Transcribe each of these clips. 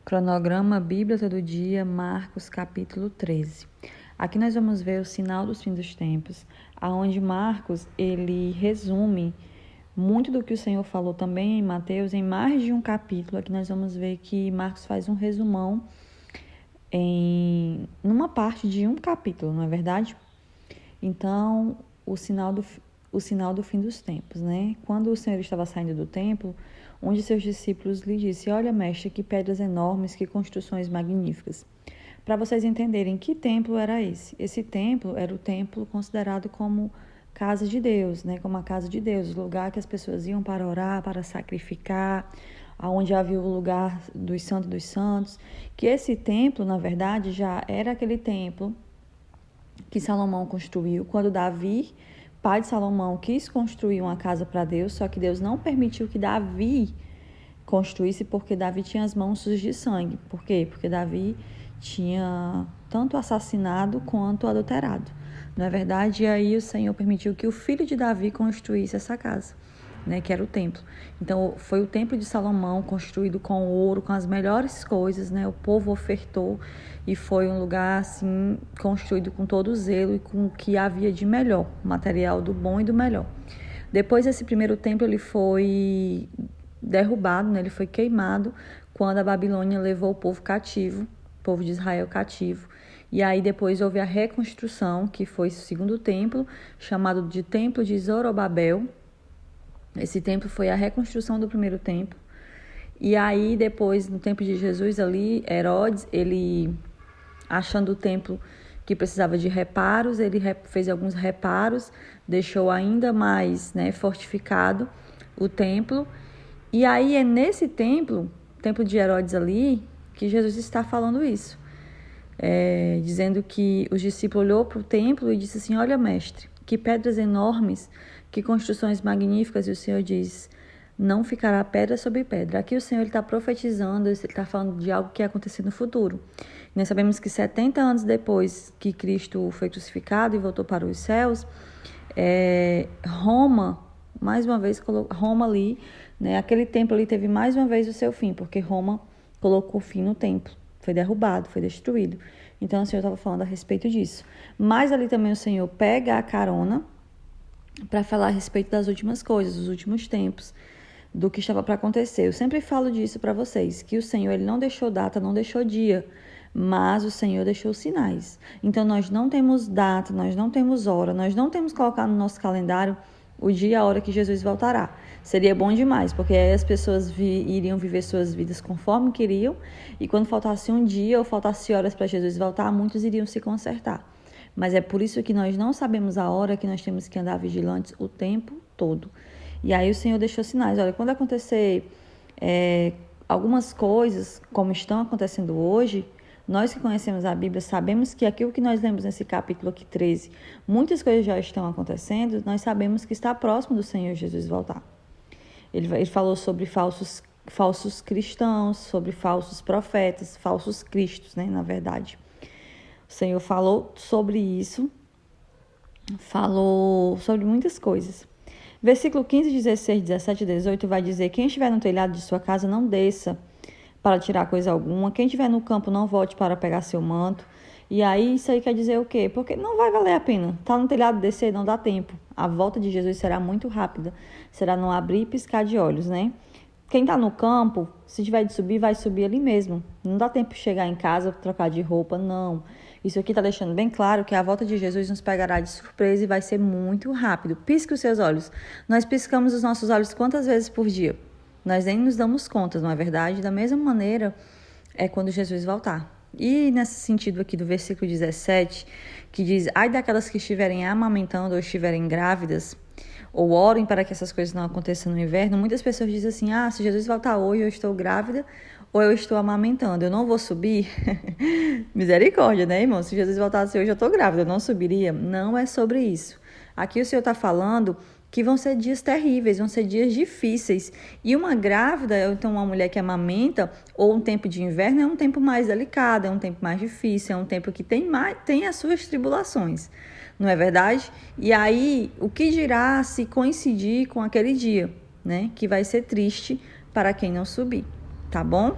Cronograma Bíblia Todo Dia, Marcos capítulo 13. Aqui nós vamos ver o sinal dos fins dos tempos, aonde Marcos ele resume muito do que o Senhor falou também em Mateus em mais de um capítulo. Aqui nós vamos ver que Marcos faz um resumão numa parte de um capítulo, não é verdade? Então, o sinal do fim dos tempos, né? Quando o Senhor estava saindo do templo, um de seus discípulos lhe disse: "Olha, mestre, que pedras enormes, que construções magníficas." Para vocês entenderem que templo era esse. Esse templo era o templo considerado como casa de Deus, né? Como a casa de Deus, o lugar que as pessoas iam para orar, para sacrificar, aonde havia o lugar dos santos. Que esse templo, na verdade, já era aquele templo que Salomão construiu quando Davi, pai de Salomão, quis construir uma casa para Deus, só que Deus não permitiu que Davi construísse porque Davi tinha as mãos sujas de sangue. Por quê? Porque Davi tinha tanto assassinado quanto adulterado. Não é verdade? E aí o Senhor permitiu que o filho de Davi construísse essa casa, né, que era o templo. Então, foi o templo de Salomão construído com ouro, com as melhores coisas, né? O povo ofertou e foi um lugar, assim, construído com todo zelo e com o que havia de melhor, material do bom e do melhor. Depois, esse primeiro templo, ele foi derrubado, né? Ele foi queimado quando a Babilônia levou o povo cativo, o povo de Israel cativo. E aí depois houve a reconstrução, que foi o segundo templo, chamado de Templo de Zorobabel. Esse templo foi a reconstrução do primeiro templo. E aí depois, no tempo de Jesus ali, Herodes, ele achando o templo que precisava de reparos, ele fez alguns reparos, deixou ainda mais, né, fortificado o templo. E aí é nesse templo de Herodes ali, que Jesus está falando isso. Dizendo que os discípulos olhou para o templo e disse assim: "Olha, mestre, que pedras enormes, que construções magníficas." E o Senhor diz: "Não ficará pedra sobre pedra." Aqui o Senhor está profetizando, ele está falando de algo que ia acontecer no futuro. Nós sabemos que 70 anos depois que Cristo foi crucificado e voltou para os céus, Roma, mais uma vez, Roma ali, né, aquele templo ali teve mais uma vez o seu fim, porque Roma colocou fim no templo. Foi derrubado, foi destruído. Então o Senhor estava falando a respeito disso. Mas ali também o Senhor pega a carona para falar a respeito das últimas coisas, dos últimos tempos, do que estava para acontecer. Eu sempre falo disso para vocês, que o Senhor ele não deixou data, não deixou dia, mas o Senhor deixou sinais. Então nós não temos data, nós não temos hora, nós não temos que colocar no nosso calendário o dia e a hora que Jesus voltará. Seria bom demais, porque aí as pessoas iriam viver suas vidas conforme queriam, e quando faltasse um dia ou faltasse horas para Jesus voltar, muitos iriam se consertar. Mas é por isso que nós não sabemos a hora, que nós temos que andar vigilantes o tempo todo. E aí o Senhor deixou sinais. Olha, quando acontecer algumas coisas como estão acontecendo hoje, nós que conhecemos a Bíblia sabemos que aquilo que nós lemos nesse capítulo aqui 13, muitas coisas já estão acontecendo, nós sabemos que está próximo do Senhor Jesus voltar. Ele falou sobre falsos cristãos, sobre falsos profetas, falsos cristos, né, na verdade. O Senhor falou sobre isso, falou sobre muitas coisas. Versículo 15, 16, 17 e 18 vai dizer: "Quem estiver no telhado de sua casa não desça para tirar coisa alguma. Quem estiver no campo não volte para pegar seu manto." E aí isso aí quer dizer o quê? Porque não vai valer a pena. Tá no telhado, descer, não dá tempo. A volta de Jesus será muito rápida. Será não abrir e piscar de olhos, né? Quem está no campo, se tiver de subir, vai subir ali mesmo. Não dá tempo de chegar em casa, trocar de roupa, não. Isso aqui está deixando bem claro que a volta de Jesus nos pegará de surpresa e vai ser muito rápido. Pisque os seus olhos. Nós piscamos os nossos olhos quantas vezes por dia? Nós nem nos damos conta, não é verdade? Da mesma maneira é quando Jesus voltar. E nesse sentido aqui do versículo 17, que diz: "Ai daquelas que estiverem amamentando ou estiverem grávidas, ou orem para que essas coisas não aconteçam no inverno." Muitas pessoas dizem assim: "Se Jesus voltar hoje, eu estou grávida ou eu estou amamentando, eu não vou subir." Misericórdia, né, irmão? Se Jesus voltasse hoje, eu estou grávida, eu não subiria? Não é sobre isso. Aqui o Senhor está falando que vão ser dias terríveis, vão ser dias difíceis. E uma grávida, então uma mulher que amamenta, ou um tempo de inverno, é um tempo mais delicado, é um tempo mais difícil, é um tempo que tem as suas tribulações. Não é verdade? E aí, o que dirá se coincidir com aquele dia, né? Que vai ser triste para quem não subir, tá bom?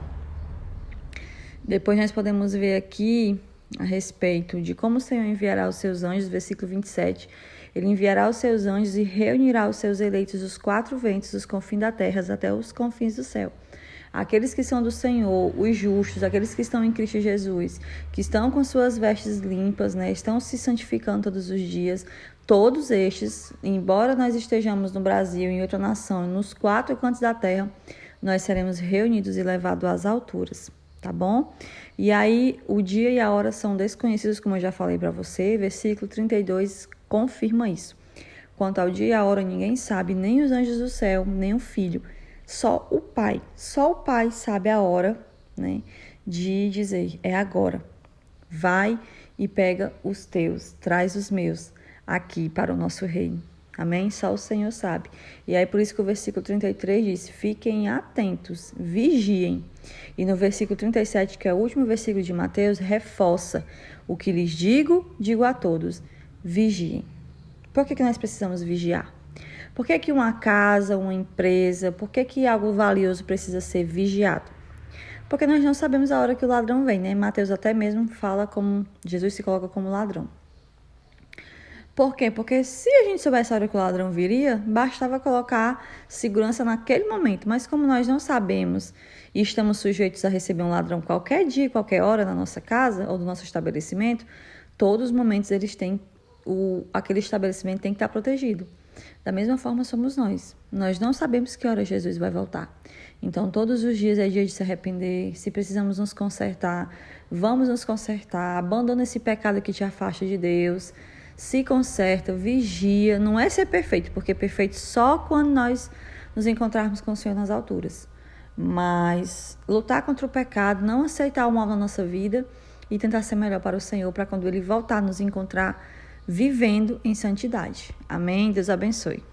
Depois nós podemos ver aqui a respeito de como o Senhor enviará os seus anjos, versículo 27. Ele enviará os seus anjos e reunirá os seus eleitos dos quatro ventos, dos confins da terra até os confins do céu. Aqueles que são do Senhor, os justos, aqueles que estão em Cristo Jesus, que estão com suas vestes limpas, né, estão se santificando todos os dias, todos estes, embora nós estejamos no Brasil, em outra nação, nos quatro cantos da terra, nós seremos reunidos e levados às alturas, tá bom? E aí, o dia e a hora são desconhecidos, como eu já falei para você, versículo 32 confirma isso. Quanto ao dia e a hora, ninguém sabe, nem os anjos do céu, nem o Filho, só o Pai sabe a hora, né, de dizer, é agora. Vai e pega os teus, traz os meus aqui para o nosso reino. Amém? Só o Senhor sabe. E aí por isso que o versículo 33 diz, fiquem atentos, vigiem. E no versículo 37, que é o último versículo de Mateus, reforça, o que lhes digo a todos, vigiem. Por que nós precisamos vigiar? Por que uma casa, uma empresa, por que algo valioso precisa ser vigiado? Porque nós não sabemos a hora que o ladrão vem, né? Mateus até mesmo fala como Jesus se coloca como ladrão. Por quê? Porque se a gente soubesse a hora que o ladrão viria, bastava colocar segurança naquele momento. Mas como nós não sabemos e estamos sujeitos a receber um ladrão qualquer dia, qualquer hora na nossa casa ou do nosso estabelecimento, todos os momentos aquele estabelecimento tem que estar protegido. Da mesma forma somos nós. Nós não sabemos que hora Jesus vai voltar. Então, todos os dias é dia de se arrepender. Se precisamos nos consertar, vamos nos consertar. Abandona esse pecado que te afasta de Deus. Se conserta, vigia. Não é ser perfeito, porque perfeito só quando nós nos encontrarmos com o Senhor nas alturas. Mas lutar contra o pecado, não aceitar o mal na nossa vida e tentar ser melhor para o Senhor, para quando Ele voltar nos encontrar vivendo em santidade. Amém? Deus abençoe.